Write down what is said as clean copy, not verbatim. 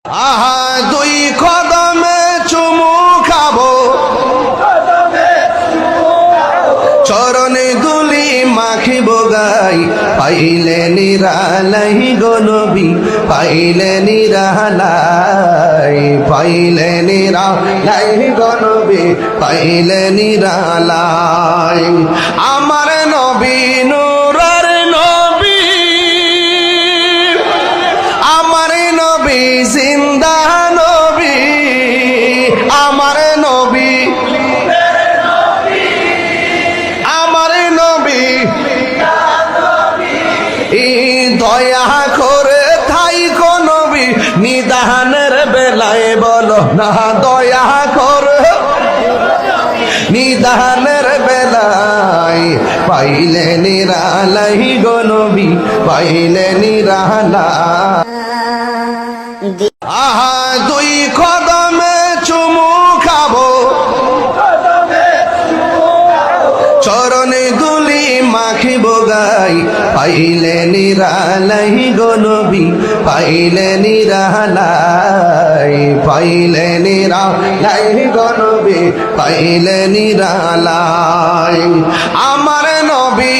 আহা দুই কদমে চুমু খাবো, চরণে দুলি মাখিব গাই, পাইলে নিরালাই গো নবী, পাইলে নিরালাই, পাইলে নিরালাই গো নবী, পাইলে নিরালাই। আমার নবী নূরের নবী, আমার নবী জিন্দা নবী, আমার নবী, আমার নবী দয়া করে থাই কো নবী, নিদানের বেলায় বলো না দয়া করে, নিদানের বেলায় পাইলে নিরালাই গো নবী, পাইলে নিরালাই। আহা দুই কদমে চুমু খাবো, চরণে দুলি মাখিব গাই, পাইলে নিরালাই গো নবী, পাইলে নিরালাই, পাইলে নিরালাই গো নবী, পাইলে নিরালাই। আমার নবী